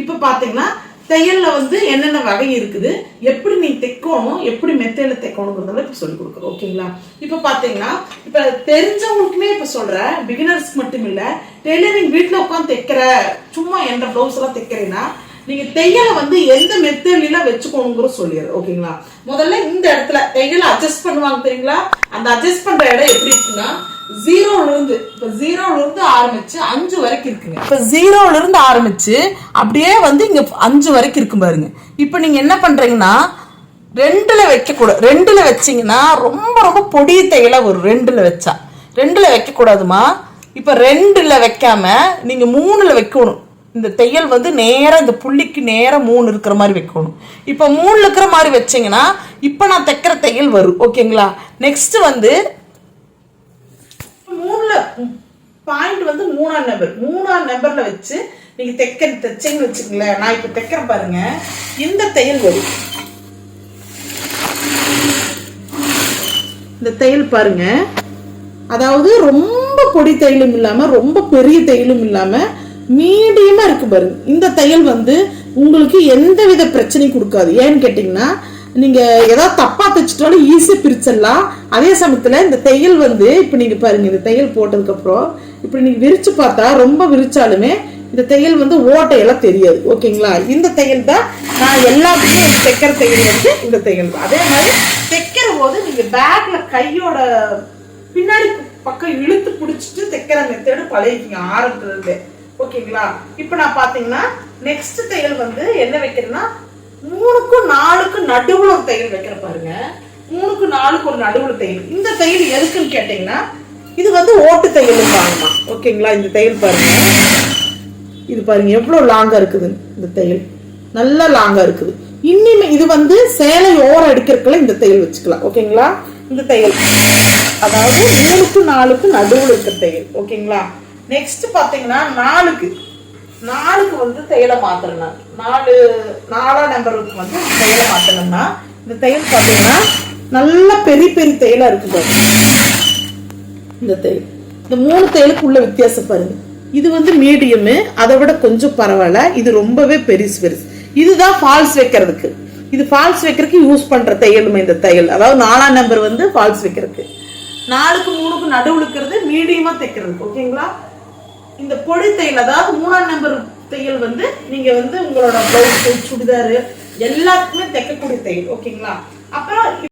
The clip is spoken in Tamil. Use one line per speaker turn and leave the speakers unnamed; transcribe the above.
இப்ப பாத்தீங்கன்னா தையல்ல வந்து என்னென்ன வகை இருக்குது, எப்படி நீ தைக்கணும், எப்படி மெத்தேல தைக்கணுங்கிறதெல்லாம் இப்ப சொல்லி கொடுக்குறோம். ஓகேங்களா? இப்ப பாத்தீங்கன்னா இப்ப தெரிஞ்சவங்களுக்குமே இப்ப சொல்றேன், பிகினர்ஸ்க்கு மட்டும் இல்ல, டெய்லரிங் வீட்டுல உட்காந்து தைக்கிற சும்மா எந்த பிளவுஸ் எல்லாம் தைக்கிறீங்கன்னா நீங்க தையலை வந்து எந்த மெத்தட்ல வச்சுக்கணுங்கிற சொல்லிடுறேன். ஓகேங்களா? முதல்ல இந்த இடத்துல தையலை அட்ஜஸ்ட் பண்ணுவாங்க தெரியுங்களா, அந்த அட்ஜஸ்ட் பண்ற இடம் எப்படி இருக்குன்னா ஜீரோல இருந்து இப்ப ஜீரோல இருந்து ஆரம்பிச்சு 5 வரைக்கும் இருக்குங்க. இப்ப ஜீரோல இருந்து ஆரம்பிச்சு அப்படியே வந்து இங்க 5 வரைக்கும் இருக்கு பாருங்க. இப்ப நீங்க என்ன பண்றீங்கன்னா 2ல வைக்க கூடாது. 2ல வச்சீங்கன்னா ரொம்ப ரொம்ப பொடிய தையலா வரும். 2ல வச்சா 2ல வைக்க கூடாதுமா. இப்ப 2ல வைக்காம நீங்க 3ல வைக்கணும். இந்த தையல் வந்து நேரா இந்த புள்ளிக்கு நேரா 3 இருக்கிற மாதிரி வைக்கணும். இப்ப 3ல இருக்கிற மாதிரி வச்சீங்கன்னா இப்ப நான் தைக்கிற தையல் வரும். ஓகேங்களா? நெக்ஸ்ட் வந்து 3ல பாயிண்ட் வந்து 3ஆம் நம்பர்ல வச்சு நீங்க தைச்சீங்கன்னு வச்சுக்கங்களேன். நான் இப்ப தைக்கிறேன் பாருங்க, இந்த தையல் வரும். இந்த தையல் பாருங்க, அதாவது ரொம்ப பொடி தையலும் இல்லாம ரொம்ப பெரிய தையலும் இல்லாம மீடியமா இருக்கு பாருங்க. இந்த தையல் வந்து உங்களுக்கு எந்த வித பிரச்சனையும் கொடுக்காது. ஏன்னு கேட்டீங்கன்னா நீங்க ஏதாவது தப்பா தைச்சிட்டாலும் ஈஸியா பிரிச்சிடலாம். அதே சமயத்துல இந்த தையல் வந்து இப்ப நீங்க பாருங்க, இந்த தையல் போட்டதுக்கு அப்புறம் இப்படி நீங்க விரிச்சு பார்த்தா ரொம்ப விரிச்சாலுமே இந்த தையல் வந்து ஓட்டையெல்லாம் தெரியாது. ஓகேங்களா? இந்த தையல் தான் நான் எல்லாத்துக்கும் தைக்கிற தையல் வந்து இந்த தையல் தான். அதே மாதிரி தைக்கிற போது நீங்க பேக்ல கையோட பின்னாடி பக்கம் இழுத்து பிடிச்சிட்டு தைக்கிற மெத்தேடு பழகிங்க ஆரம்பத்துல இருந்தே. ஓகேங்களா? இப்ப நான் பாத்தீங்கன்னா நெக்ஸ்ட் தையல் வந்து என்ன வைக்கிறேன்னா 3க்கும் 4க்கும் நடுவுல ஒரு தையல் வைக்கிற பாருங்க. 3க்கும் 4க்கும் ஒரு நடுவுல தையல். இந்த தையல் எதுக்குன்னு கேட்டீங்கன்னா இது வந்து ஓட்டு தையல் வாங்கமா. ஓகேங்களா? இந்த தையல் பாருங்க, இது பாருங்க எவ்வளவு லாங்கா இருக்குது. இந்த தையல் நல்லா லாங்கா இருக்குது. இனிமே இது வந்து சேலை ஓரம் அடிக்கிறதுக்குள்ள இந்த தையல் வச்சுக்கலாம். ஓகேங்களா? இந்த தையல் அதாவது 3க்கும் 4க்கும் நடுவுல இருக்கிற தையல். ஓகேங்களா? நெக்ஸ்ட் பாத்தீங்கன்னா 4க்கு வந்து தையலை மாத்திரணும். 4ஆம் நம்பருக்கு வந்து தையலை மாத்தணும்னா இந்த தையல் பாத்தீங்கன்னா நல்ல பெரிய பெரிய தையலா இருக்கு பாருங்க. இந்த தையல் இந்த 3 தையலுக்கு உள்ள வித்தியாசம் பாருங்க. இது வந்து மீடியம், அதை விட கொஞ்சம் பரவாயில்ல. இது ரொம்பவே பெருசு. இதுதான் ஃபால்ஸ் வைக்கிறதுக்கு. இது ஃபால்ஸ் வைக்கிறதுக்கு யூஸ் பண்ற தையலுமே இந்த தையல். அதாவது 4ஆம் நம்பர் வந்து ஃபால்ஸ் வைக்கிறதுக்கு, 4க்கும் 3க்கும் நடுவுல இருக்கிறது மீடியமா தைக்கிறதுக்கு. ஓகேங்களா? இந்த பொடி தையல் அதாவது 3ஆம் நம்பர் தையல் வந்து நீங்க வந்து உங்களோட பிளவுஸ், சுடிதார் எல்லாத்துக்குமே தைக்கக்கூடிய தையல். ஓகேங்களா? அப்புறம்